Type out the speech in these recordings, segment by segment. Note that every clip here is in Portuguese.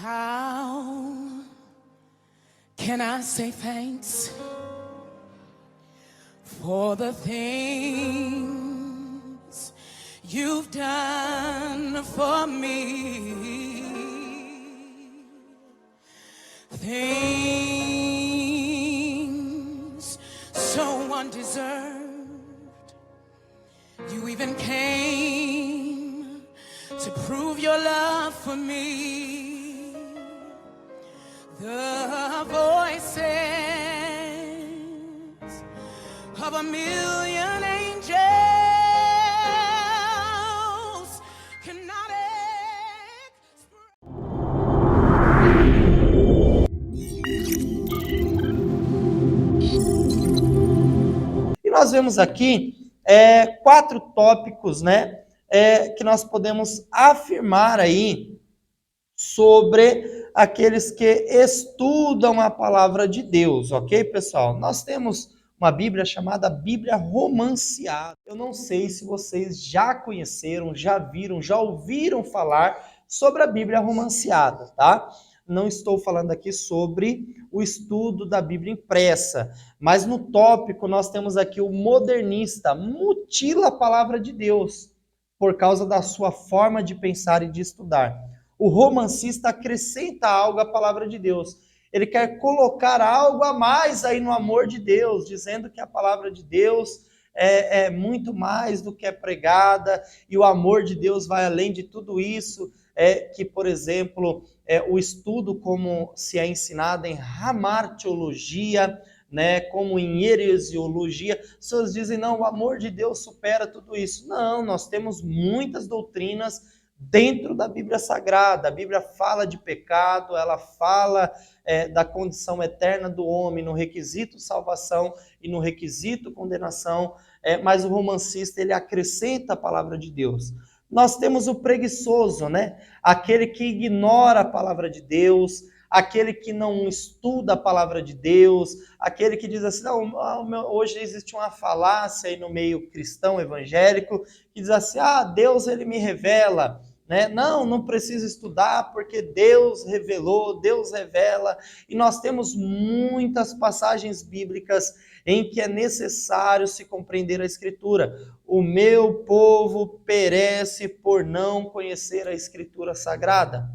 How can I say thanks for the things you've done for me? Things so undeserved. You even came to prove your love for me. The voices of a million angels cannot express. E nós vemos aqui 4 tópicos, né, que nós podemos afirmar aí sobre aqueles que estudam a palavra de Deus, ok, pessoal? Nós temos uma Bíblia chamada Bíblia Romanciada. Eu não sei se vocês já conheceram, já viram, já ouviram falar sobre a Bíblia Romanciada, tá? Não estou falando aqui sobre o estudo da Bíblia impressa, mas no tópico nós temos aqui o modernista, mutila a palavra de Deus por causa da sua forma de pensar e de estudar. O romancista acrescenta algo à palavra de Deus. Ele quer colocar algo a mais aí no amor de Deus, dizendo que a palavra de Deus é muito mais do que é pregada, e o amor de Deus vai além de tudo isso, que, por exemplo, o estudo como se é ensinado em hamartiologia, né, como em heresiologia, as pessoas dizem, não, o amor de Deus supera tudo isso. Não, nós temos muitas doutrinas dentro da Bíblia Sagrada. A Bíblia fala de pecado, ela fala da condição eterna do homem, no requisito salvação e no requisito condenação, mas o romancista, ele acrescenta a palavra de Deus. Nós temos o preguiçoso, né? Aquele que ignora a palavra de Deus, aquele que não estuda a palavra de Deus, aquele que diz assim, não, hoje existe uma falácia aí no meio cristão evangélico, que diz assim, Deus ele me revela, né? Não precisa estudar porque Deus revelou, Deus revela, e nós temos muitas passagens bíblicas em que é necessário se compreender a Escritura. O meu povo perece por não conhecer a Escritura Sagrada.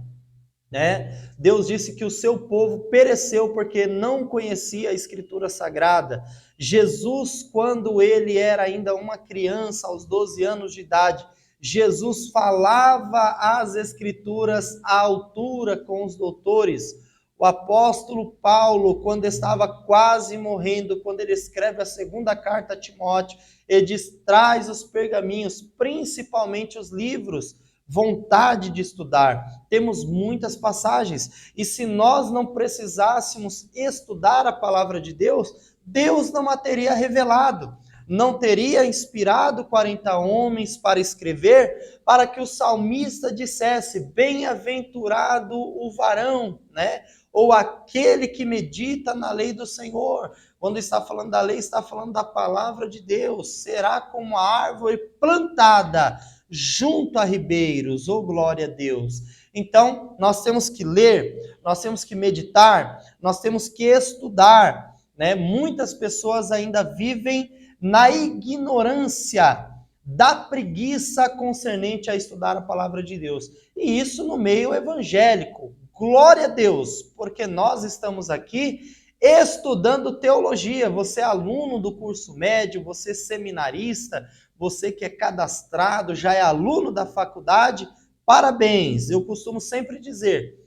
Né? Deus disse que o seu povo pereceu porque não conhecia a Escritura Sagrada. Jesus, quando ele era ainda uma criança, aos 12 anos de idade, Jesus falava as Escrituras à altura com os doutores. O apóstolo Paulo, quando estava quase morrendo, quando ele escreve a 2ª carta a Timóteo, ele diz, traz os pergaminhos, principalmente os livros, vontade de estudar. Temos muitas passagens, e se nós não precisássemos estudar a palavra de Deus, Deus não a teria revelado, não teria inspirado 40 homens para escrever, para que o salmista dissesse, bem-aventurado o varão, né? Ou aquele que medita na lei do Senhor. Quando está falando da lei, está falando da palavra de Deus. Será como a árvore plantada junto a ribeiros, glória a Deus. Então, nós temos que ler, nós temos que meditar, nós temos que estudar, né? Muitas pessoas ainda vivem na ignorância, da preguiça concernente a estudar a palavra de Deus. E isso no meio evangélico. Glória a Deus, porque nós estamos aqui estudando teologia. Você é aluno do curso médio, você é seminarista, você que é cadastrado, já é aluno da faculdade, parabéns. Eu costumo sempre dizer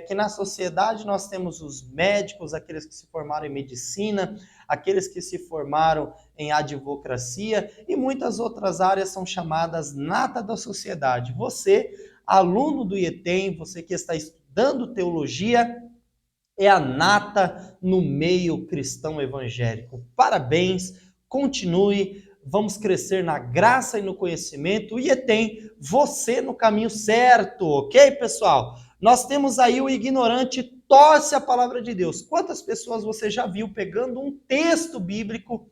que na sociedade nós temos os médicos, aqueles que se formaram em medicina, aqueles que se formaram em advocacia, e muitas outras áreas são chamadas nata da sociedade. Você, aluno do IETEM, você que está estudando teologia, é a nata no meio cristão evangélico. Parabéns, continue, vamos crescer na graça e no conhecimento, e tem você no caminho certo, ok, pessoal? Nós temos aí o ignorante, torce a palavra de Deus. Quantas pessoas você já viu pegando um texto bíblico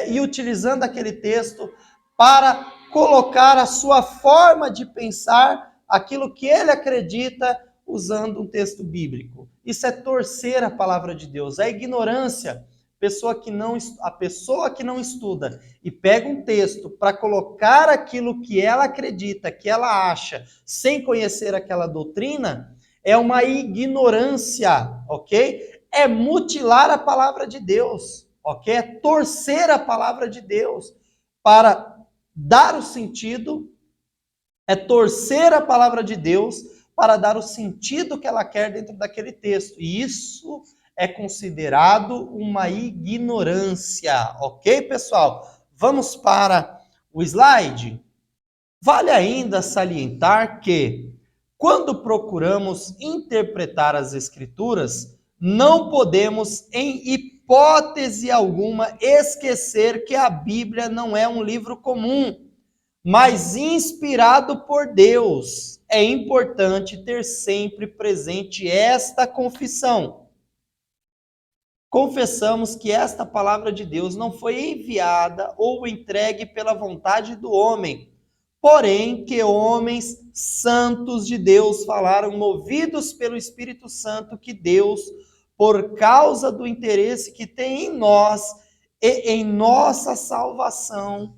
e utilizando aquele texto para colocar a sua forma de pensar, aquilo que ele acredita, usando um texto bíblico. Isso é torcer a palavra de Deus, é ignorância. A pessoa que não estuda e pega um texto para colocar aquilo que ela acredita, que ela acha, sem conhecer aquela doutrina, é uma ignorância, ok? É mutilar a palavra de Deus, ok? É torcer a palavra de Deus para dar o sentido, é torcer a palavra de Deus para dar o sentido que ela quer dentro daquele texto. E isso é considerado uma ignorância, ok, pessoal? Vamos para o slide? Vale ainda salientar que, quando procuramos interpretar as Escrituras, não podemos, em hipótese alguma, esquecer que a Bíblia não é um livro comum, mas inspirado por Deus. É importante ter sempre presente esta confissão. Confessamos que esta palavra de Deus não foi enviada ou entregue pela vontade do homem, porém que homens santos de Deus falaram, movidos pelo Espírito Santo, que Deus, por causa do interesse que tem em nós e em nossa salvação,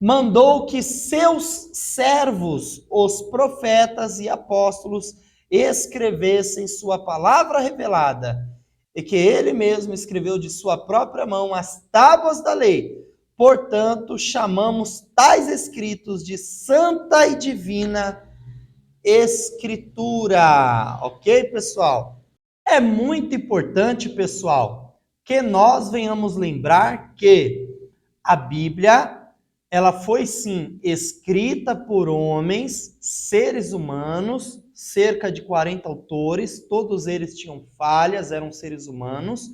mandou que seus servos, os profetas e apóstolos, escrevessem sua palavra revelada, e que ele mesmo escreveu de sua própria mão as tábuas da lei. Portanto, chamamos tais escritos de Santa e Divina Escritura. Ok, pessoal? É muito importante, pessoal, que nós venhamos lembrar que a Bíblia, ela foi sim escrita por homens, seres humanos, cerca de 40 autores, todos eles tinham falhas, eram seres humanos,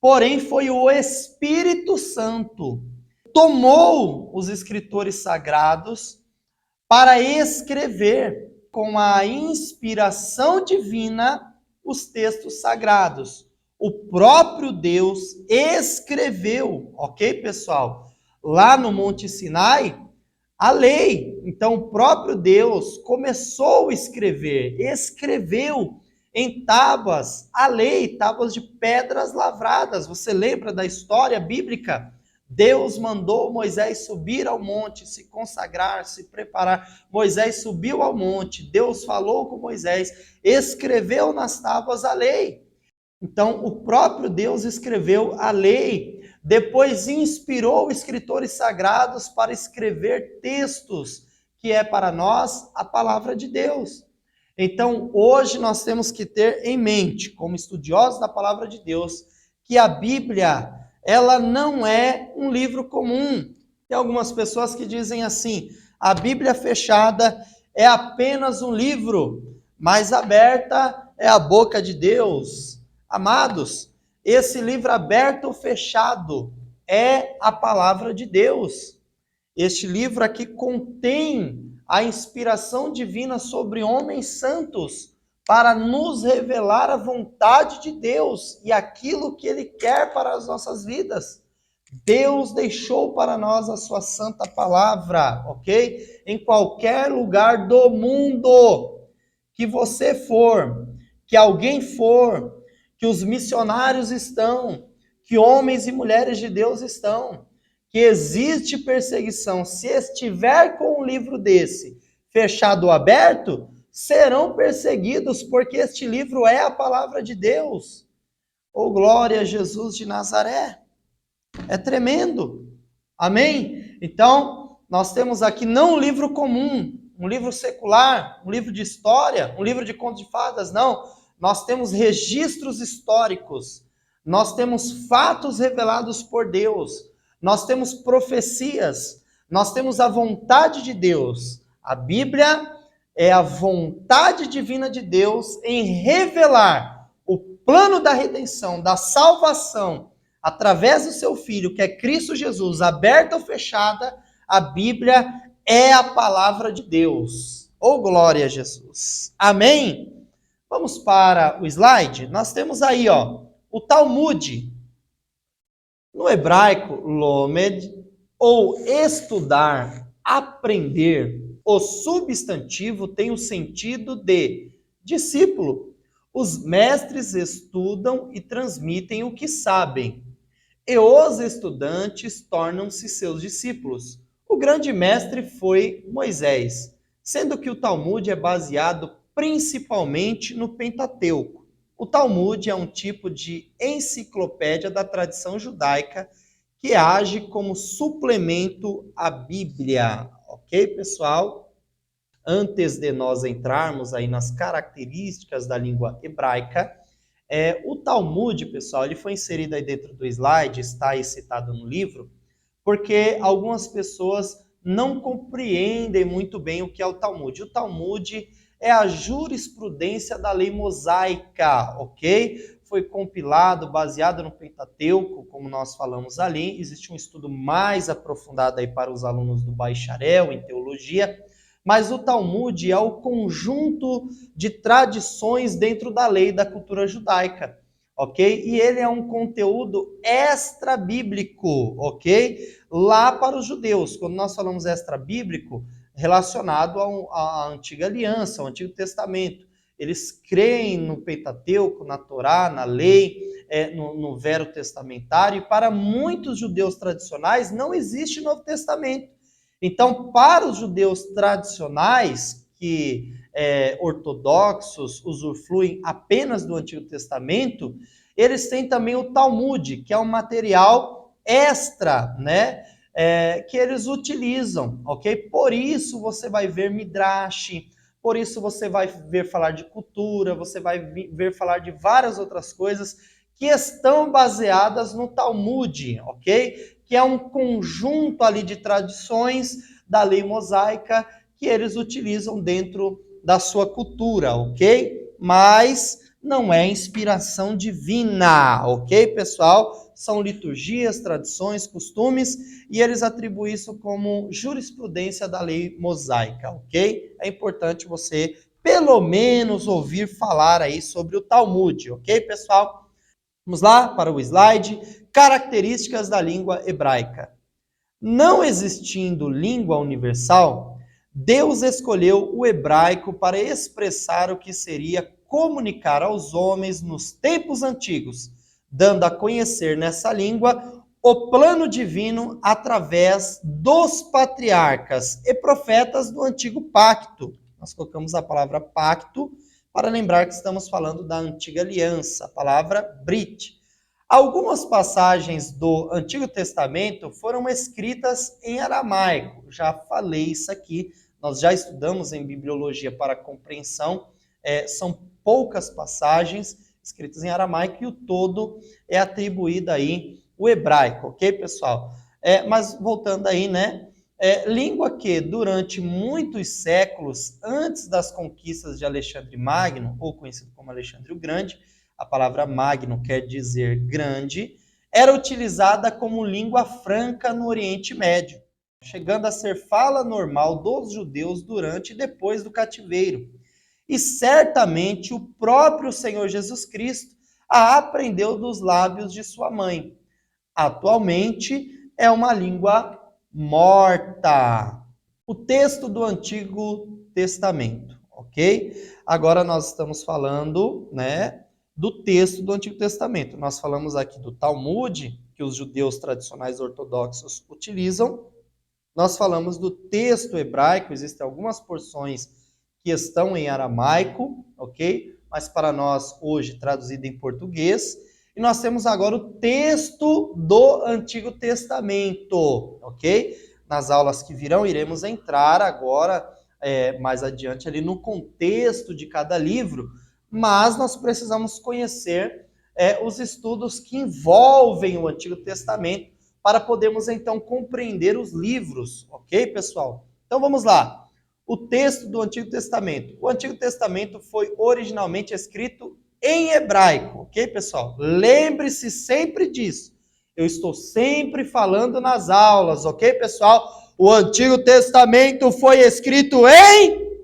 porém foi o Espírito Santo que tomou os escritores sagrados para escrever com a inspiração divina os textos sagrados. O próprio Deus escreveu, ok, pessoal? Lá no Monte Sinai, a lei. Então, o próprio Deus começou a escrever, escreveu em tábuas a lei, tábuas de pedras lavradas. Você lembra da história bíblica? Deus mandou Moisés subir ao monte, se consagrar, se preparar. Moisés subiu ao monte, Deus falou com Moisés, escreveu nas tábuas a lei. Então, o próprio Deus escreveu a lei, depois inspirou escritores sagrados para escrever textos, que é para nós a palavra de Deus. Então, hoje nós temos que ter em mente, como estudiosos da palavra de Deus, que a Bíblia, ela não é um livro comum. Tem algumas pessoas que dizem assim, a Bíblia fechada é apenas um livro, mas aberta é a boca de Deus. Amados, esse livro aberto ou fechado é a palavra de Deus. Este livro aqui contém a inspiração divina sobre homens santos para nos revelar a vontade de Deus e aquilo que Ele quer para as nossas vidas. Deus deixou para nós a sua santa palavra, ok? Em qualquer lugar do mundo que você for, que alguém for, que os missionários estão, que homens e mulheres de Deus estão, que existe perseguição. Se estiver com um livro desse fechado ou aberto, serão perseguidos, porque este livro é a palavra de Deus. Oh, glória a Jesus de Nazaré. É tremendo. Amém? Então, nós temos aqui não um livro comum, um livro secular, um livro de história, um livro de contos de fadas, não. Nós temos registros históricos, nós temos fatos revelados por Deus, nós temos profecias, nós temos a vontade de Deus. A Bíblia é a vontade divina de Deus em revelar o plano da redenção, da salvação, através do seu Filho, que é Cristo Jesus, aberta ou fechada. A Bíblia é a palavra de Deus. Oh, glória a Jesus. Amém? Vamos para o slide? Nós temos aí, ó, o Talmud. No hebraico, lomed, ou estudar, aprender, o substantivo tem o sentido de discípulo. Os mestres estudam e transmitem o que sabem, e os estudantes tornam-se seus discípulos. O grande mestre foi Moisés, sendo que o Talmud é baseado principalmente no Pentateuco. O Talmud é um tipo de enciclopédia da tradição judaica que age como suplemento à Bíblia. Ok, pessoal? Antes de nós entrarmos aí nas características da língua hebraica, o Talmud, pessoal, ele foi inserido aí dentro do slide, está aí citado no livro, porque algumas pessoas não compreendem muito bem o que é o Talmud. O Talmud é a jurisprudência da lei mosaica, ok? Foi compilado, baseado no Pentateuco, como nós falamos ali. Existe um estudo mais aprofundado aí para os alunos do bacharel em teologia, mas o Talmud é o conjunto de tradições dentro da lei da cultura judaica, ok? E ele é um conteúdo extra-bíblico, ok? Lá para os judeus. Quando nós falamos extra-bíblico, relacionado à antiga aliança, ao Antigo Testamento. Eles creem no Pentateuco, na Torá, na lei, no Vero Testamentário, e para muitos judeus tradicionais não existe Novo Testamento. Então, para os judeus tradicionais, que ortodoxos usufruem apenas do Antigo Testamento, eles têm também o Talmud, que é um material extra, né? Que eles utilizam, ok? Por isso você vai ver Midrash, por isso você vai ver falar de cultura, você vai ver falar de várias outras coisas que estão baseadas no Talmud, ok? Que é um conjunto ali de tradições da lei mosaica que eles utilizam dentro da sua cultura, ok? Mas não é inspiração divina, ok, pessoal? São liturgias, tradições, costumes, e eles atribuem isso como jurisprudência da lei mosaica, ok? É importante você, pelo menos, ouvir falar aí sobre o Talmud, ok, pessoal? Vamos lá para o slide. Características da língua hebraica. Não existindo língua universal, Deus escolheu o hebraico para expressar o que seria comunicar aos homens nos tempos antigos, dando a conhecer nessa língua o plano divino através dos patriarcas e profetas do antigo pacto. Nós colocamos a palavra pacto para lembrar que estamos falando da antiga aliança, a palavra Brit. Algumas passagens do Antigo Testamento foram escritas em aramaico. Já falei isso aqui, nós já estudamos em Bibliologia para Compreensão. São poucas passagens escritas em aramaico e o todo é atribuído aí o hebraico, ok, pessoal? Mas voltando aí, né? Língua que durante muitos séculos antes das conquistas de Alexandre Magno, ou conhecido como Alexandre o Grande, a palavra magno quer dizer grande, era utilizada como língua franca no Oriente Médio, chegando a ser fala normal dos judeus durante e depois do cativeiro. E certamente o próprio Senhor Jesus Cristo a aprendeu dos lábios de sua mãe. Atualmente é uma língua morta. O texto do Antigo Testamento, ok? Agora nós estamos falando, né, do texto do Antigo Testamento. Nós falamos aqui do Talmud, que os judeus tradicionais ortodoxos utilizam. Nós falamos do texto hebraico, existem algumas porções que estão em aramaico, ok? Mas para nós, hoje, traduzido em português. E nós temos agora o texto do Antigo Testamento, ok? Nas aulas que virão, iremos entrar agora, mais adiante, ali no contexto de cada livro, mas nós precisamos conhecer os estudos que envolvem o Antigo Testamento para podermos, então, compreender os livros, ok, pessoal? Então, vamos lá. O texto do Antigo Testamento. O Antigo Testamento foi originalmente escrito em hebraico, ok, pessoal? Lembre-se sempre disso. Eu estou sempre falando nas aulas, ok, pessoal? O Antigo Testamento foi escrito em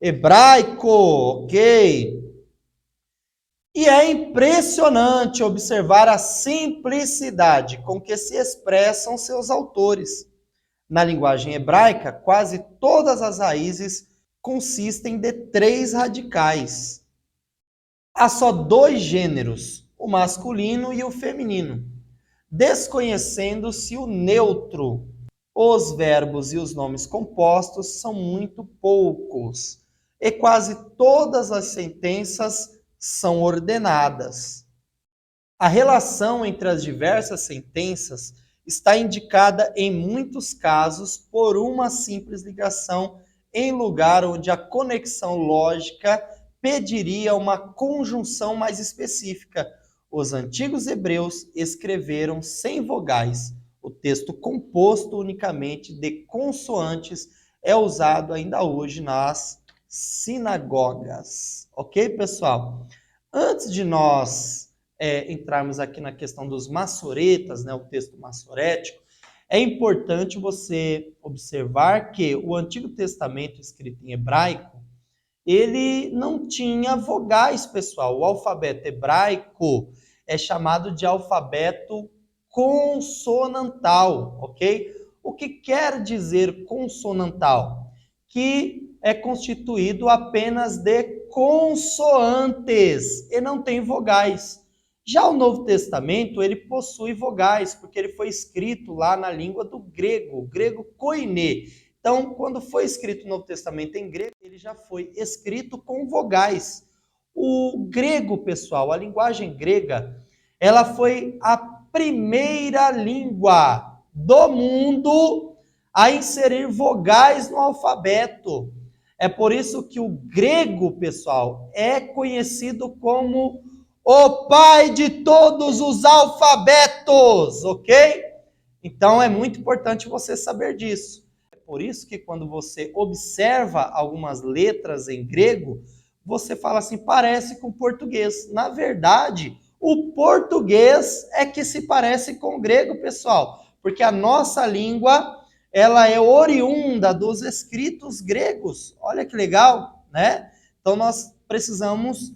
hebraico, ok? E é impressionante observar a simplicidade com que se expressam seus autores. Na linguagem hebraica, quase todas as raízes consistem de três radicais. Há só dois gêneros, o masculino e o feminino, desconhecendo-se o neutro. Os verbos e os nomes compostos são muito poucos e quase todas as sentenças são ordenadas. A relação entre as diversas sentenças está indicada em muitos casos por uma simples ligação em lugar onde a conexão lógica pediria uma conjunção mais específica. Os antigos hebreus escreveram sem vogais. O texto composto unicamente de consoantes é usado ainda hoje nas sinagogas. Ok, pessoal? Antes de nós entrarmos aqui na questão dos massoretas, né, o texto massorético, é importante você observar que o Antigo Testamento escrito em hebraico, ele não tinha vogais, pessoal. O alfabeto hebraico é chamado de alfabeto consonantal, ok? O que quer dizer consonantal? Que é constituído apenas de consoantes e não tem vogais. Já o Novo Testamento, ele possui vogais, porque ele foi escrito lá na língua do grego, grego koiné. Então, quando foi escrito o Novo Testamento em grego, ele já foi escrito com vogais. O grego, pessoal, a linguagem grega, ela foi a primeira língua do mundo a inserir vogais no alfabeto. É por isso que o grego, pessoal, é conhecido como o pai de todos os alfabetos, ok? Então é muito importante você saber disso. É por isso que quando você observa algumas letras em grego, você fala assim, parece com português. Na verdade, o português é que se parece com o grego, pessoal, porque a nossa língua, ela é oriunda dos escritos gregos. Olha que legal, né? Então nós precisamos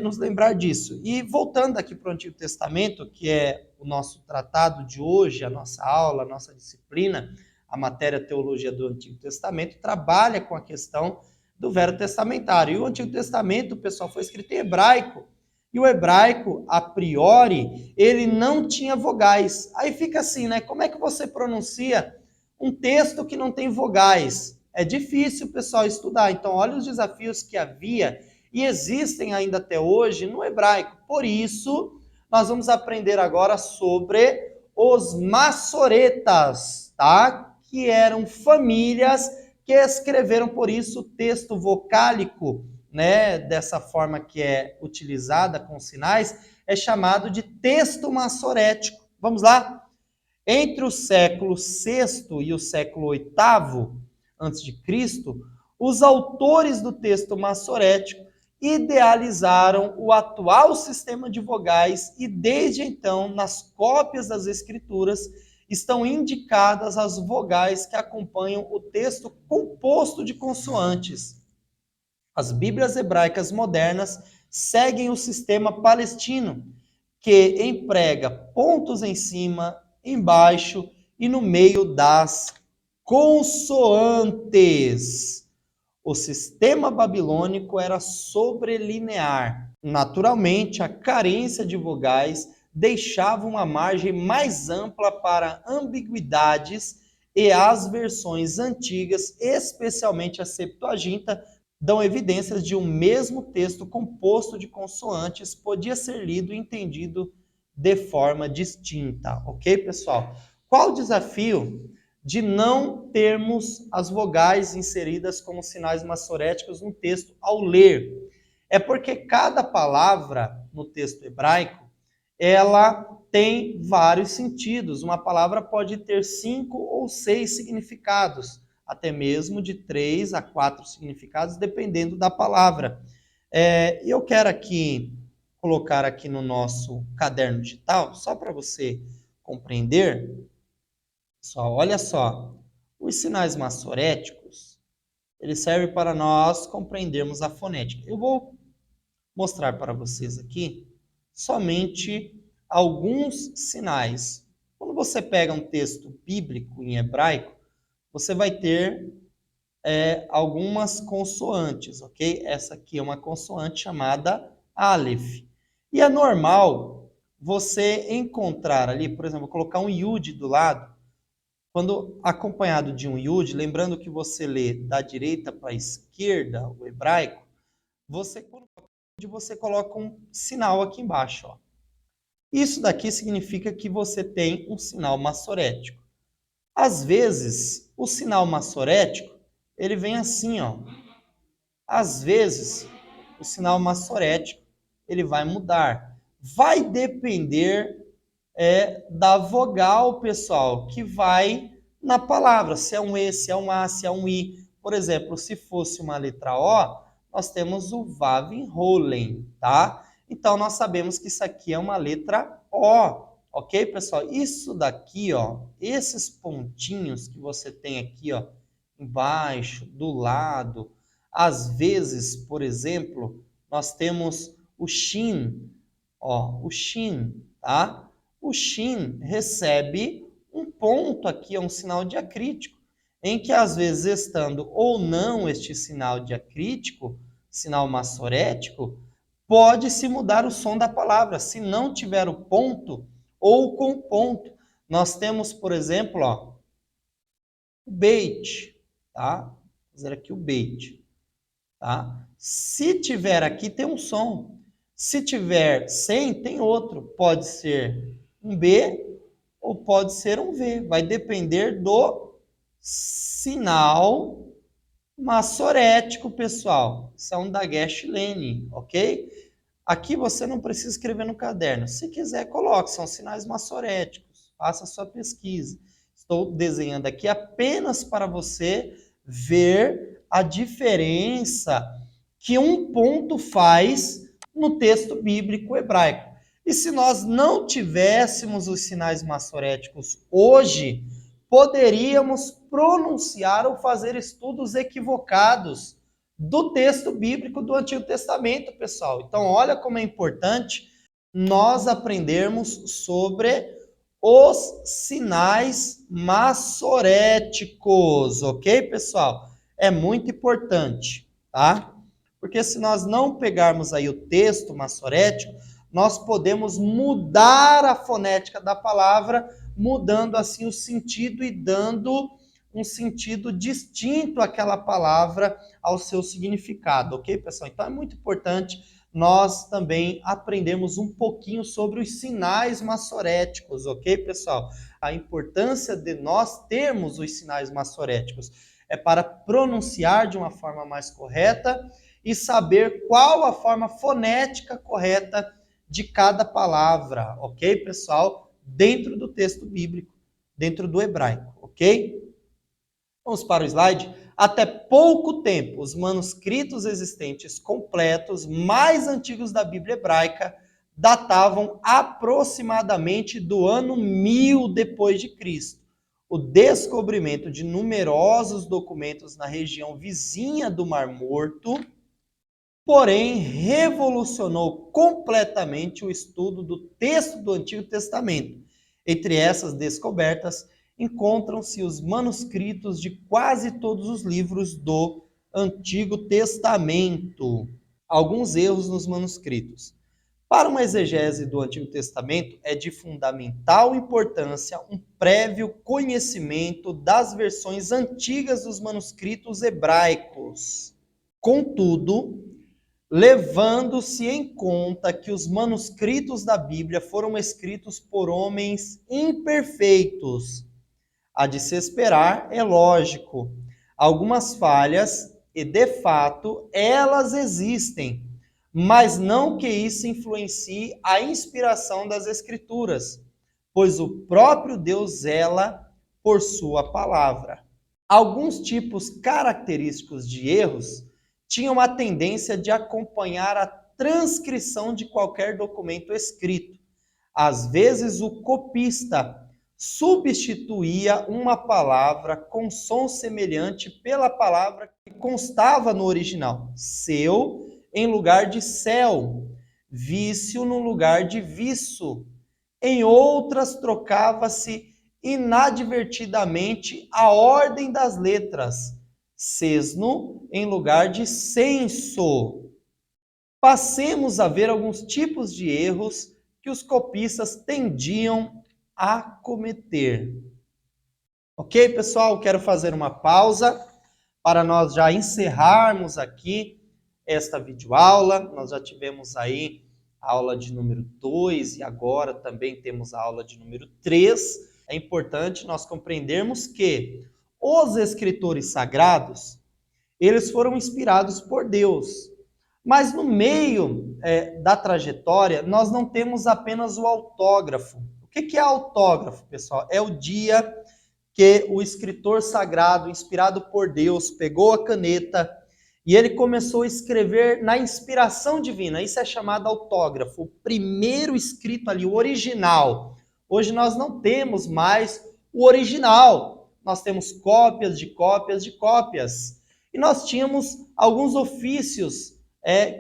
nos lembrar disso. E voltando aqui para o Antigo Testamento, que é o nosso tratado de hoje, a nossa aula, a nossa disciplina, a matéria Teologia do Antigo Testamento, trabalha com a questão do Velho Testamentário. E o Antigo Testamento, pessoal, foi escrito em hebraico. E o hebraico, a priori, ele não tinha vogais. Aí fica assim, né? Como é que você pronuncia um texto que não tem vogais? É difícil, pessoal, estudar. Então, olha os desafios que havia e existem ainda até hoje no hebraico. Por isso, nós vamos aprender agora sobre os massoretas, tá? Que eram famílias que escreveram, por isso, o texto vocálico, né? Dessa forma que é utilizada com sinais, é chamado de texto massorético. Vamos lá? Entre o século VI e o século VIII a.C., os autores do texto massorético idealizaram o atual sistema de vogais e, desde então, nas cópias das escrituras, estão indicadas as vogais que acompanham o texto composto de consoantes. As Bíblias hebraicas modernas seguem o sistema palestino, que emprega pontos em cima, embaixo e no meio das consoantes. O sistema babilônico era sobrelinear. Naturalmente, a carência de vogais deixava uma margem mais ampla para ambiguidades e as versões antigas, especialmente a Septuaginta, dão evidências de um mesmo texto composto de consoantes podia ser lido e entendido de forma distinta, ok, pessoal? Qual o desafio de não termos as vogais inseridas como sinais massoréticos no texto ao ler? É porque cada palavra no texto hebraico, ela tem vários sentidos. Uma palavra pode ter 5 ou 6 significados, até mesmo de 3 a 4 significados, dependendo da palavra. Eu quero aqui colocar aqui no nosso caderno digital, só para você compreender. Pessoal, olha só, os sinais massoréticos, eles servem para nós compreendermos a fonética. Eu vou mostrar para vocês aqui somente alguns sinais. Quando você pega um texto bíblico em hebraico, você vai ter algumas consoantes, ok? Essa aqui é uma consoante chamada Aleph. E é normal você encontrar ali, por exemplo, colocar um Yud do lado, quando acompanhado de um Yud, lembrando que você lê da direita para a esquerda o hebraico, você coloca um sinal aqui embaixo, ó. Isso daqui significa que você tem um sinal massorético. Às vezes, o sinal massorético, ele vem assim, ó. Às vezes, o sinal massorético, ele vai mudar. Vai depender da vogal, pessoal, que vai na palavra. Se é um E, se é um A, se é um I. Por exemplo, se fosse uma letra O, nós temos o Vav Enrollen, tá? Então, nós sabemos que isso aqui é uma letra O, ok, pessoal? Isso daqui, ó, esses pontinhos que você tem aqui, ó, embaixo, do lado, às vezes, por exemplo, nós temos o Shin, ó, o Shin, tá? O Shin recebe um ponto aqui, é um sinal diacrítico, em que às vezes, estando ou não este sinal diacrítico, sinal massorético, pode-se mudar o som da palavra, se não tiver o ponto ou com ponto. Nós temos, por exemplo, ó, o beit, tá? Vou fazer aqui o beit, tá? Se tiver aqui, tem um som. Se tiver sem, tem outro. Pode ser um B ou pode ser um V. Vai depender do sinal massorético, pessoal. Isso é um Dagesh Lene, ok? Aqui você não precisa escrever no caderno. Se quiser, coloque. São sinais massoréticos. Faça a sua pesquisa. Estou desenhando aqui apenas para você ver a diferença que um ponto faz no texto bíblico hebraico. E se nós não tivéssemos os sinais massoréticos hoje, poderíamos pronunciar ou fazer estudos equivocados do texto bíblico do Antigo Testamento, pessoal. Então, olha como é importante nós aprendermos sobre os sinais massoréticos, ok, pessoal? É muito importante, tá? Porque se nós não pegarmos aí o texto massorético, nós podemos mudar a fonética da palavra, mudando assim o sentido e dando um sentido distinto àquela palavra, ao seu significado, ok, pessoal? Então é muito importante nós também aprendermos um pouquinho sobre os sinais massoréticos, ok, pessoal? A importância de nós termos os sinais massoréticos é para pronunciar de uma forma mais correta e saber qual a forma fonética correta de cada palavra, ok, pessoal? Dentro do texto bíblico, dentro do hebraico, ok? Vamos para o slide. Até pouco tempo, os manuscritos existentes completos mais antigos da Bíblia hebraica datavam aproximadamente do ano 1000 depois de Cristo. O descobrimento de numerosos documentos na região vizinha do Mar Morto, porém, revolucionou completamente o estudo do texto do Antigo Testamento. Entre essas descobertas, encontram-se os manuscritos de quase todos os livros do Antigo Testamento. Alguns erros nos manuscritos. Para uma exegese do Antigo Testamento, é de fundamental importância um prévio conhecimento das versões antigas dos manuscritos hebraicos. Contudo, levando-se em conta que os manuscritos da Bíblia foram escritos por homens imperfeitos, a de se esperar, é lógico, algumas falhas, e de fato elas existem, mas não que isso influencie a inspiração das Escrituras, pois o próprio Deus zela por sua palavra. Alguns tipos característicos de erros tinham a tendência de acompanhar a transcrição de qualquer documento escrito. Às vezes, o copista substituía uma palavra com som semelhante pela palavra que constava no original. Seu em lugar de céu, vício no lugar de viço. Em outras, trocava-se inadvertidamente a ordem das letras, sesno em lugar de censo. Passemos a ver alguns tipos de erros que os copistas tendiam a cometer. Ok, pessoal? Quero fazer uma pausa para nós já encerrarmos aqui esta videoaula. Nós já tivemos aí a aula de número 2 e agora também temos a aula de número 3. É importante nós compreendermos que os escritores sagrados, eles foram inspirados por Deus. Mas no meio da trajetória, nós não temos apenas o autógrafo. O que é autógrafo, pessoal? É o dia que o escritor sagrado, inspirado por Deus, pegou a caneta e ele começou a escrever na inspiração divina. Isso é chamado autógrafo. O primeiro escrito ali, o original. Hoje nós não temos mais o original. Nós temos cópias de cópias de cópias. E nós tínhamos alguns ofícios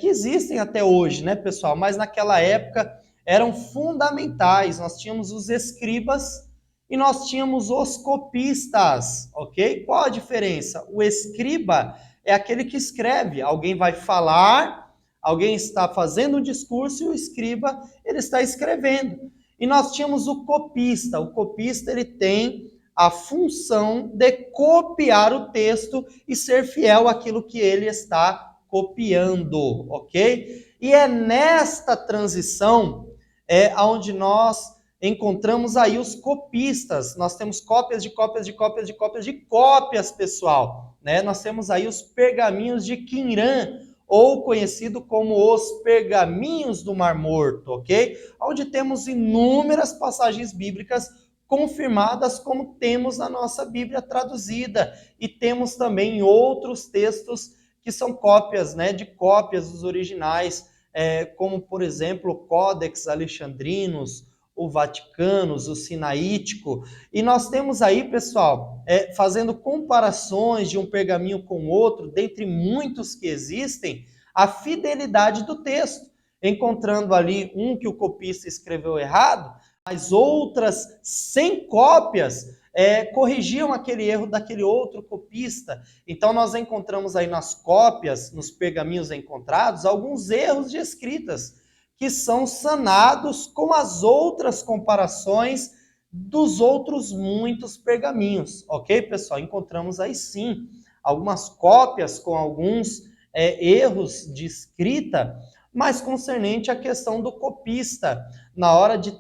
que existem até hoje, né, pessoal? Mas naquela época eram fundamentais. Nós tínhamos os escribas e nós tínhamos os copistas, ok? Qual a diferença? O escriba é aquele que escreve. Alguém vai falar, alguém está fazendo um discurso e o escriba, ele está escrevendo. E nós tínhamos o copista. O copista, ele tem a função de copiar o texto e ser fiel àquilo que ele está copiando, ok? E é nesta transição onde nós encontramos aí os copistas. Nós temos cópias de cópias de cópias de cópias de cópias, pessoal, né? Nós temos aí os pergaminhos de Qumran, ou conhecido como os pergaminhos do Mar Morto, ok? Onde temos inúmeras passagens bíblicas confirmadas como temos na nossa Bíblia traduzida, e temos também outros textos que são cópias, né, de cópias dos originais, como, por exemplo, o Codex Alexandrinus, o Vaticanos, o Sinaítico. E nós temos aí, pessoal, fazendo comparações de um pergaminho com outro, dentre muitos que existem, a fidelidade do texto, encontrando ali um que o copista escreveu errado, mas outras 100 cópias corrigiam aquele erro daquele outro copista. Então nós encontramos aí nas cópias, nos pergaminhos encontrados, alguns erros de escritas que são sanados com as outras comparações dos outros muitos pergaminhos, ok, pessoal? Encontramos aí sim algumas cópias com alguns erros de escrita, mas concernente à questão do copista, na hora de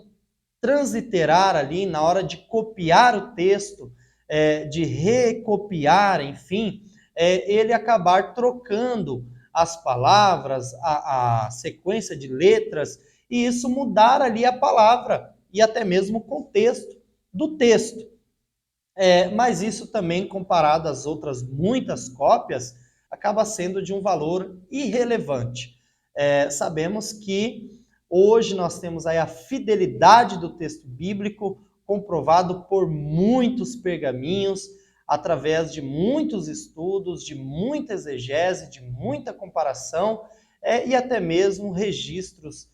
transliterar ali, na hora de copiar o texto, de recopiar, enfim, ele acabar trocando as palavras, a sequência de letras, e isso mudar ali a palavra e até mesmo o contexto do texto. Mas isso também, comparado às outras muitas cópias, acaba sendo de um valor irrelevante. Sabemos que hoje nós temos aí a fidelidade do texto bíblico comprovado por muitos pergaminhos, através de muitos estudos, de muita exegese, de muita comparação, e até mesmo registros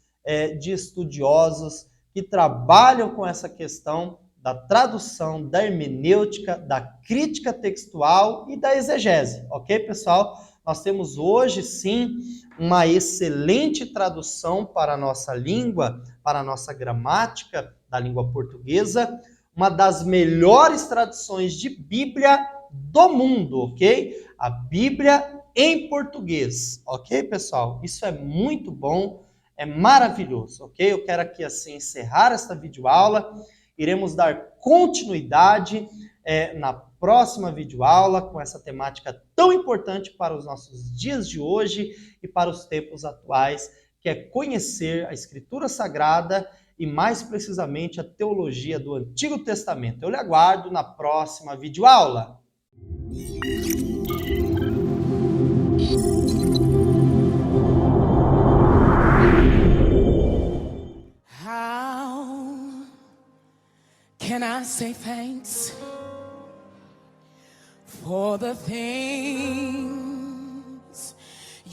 de estudiosos que trabalham com essa questão da tradução, da hermenêutica, da crítica textual e da exegese, ok, pessoal? Nós temos hoje, sim, uma excelente tradução para a nossa língua, para a nossa gramática da língua portuguesa, uma das melhores traduções de Bíblia do mundo, ok? A Bíblia em português, ok, pessoal? Isso é muito bom, é maravilhoso, ok? Eu quero aqui, assim, encerrar esta videoaula. Iremos dar continuidade na próxima videoaula com essa temática tão importante para os nossos dias de hoje e para os tempos atuais, que é conhecer a Escritura Sagrada e, mais precisamente, a teologia do Antigo Testamento. Eu lhe aguardo na próxima videoaula. How can I say thanks for the things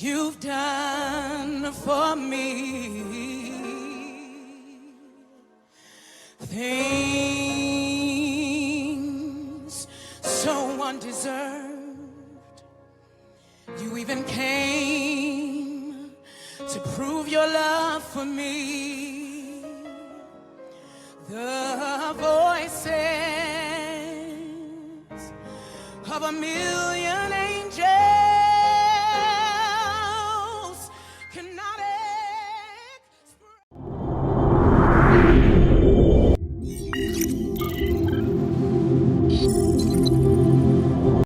you've done for me. Things so undeserved. You even came to prove your love for me. The voices of a million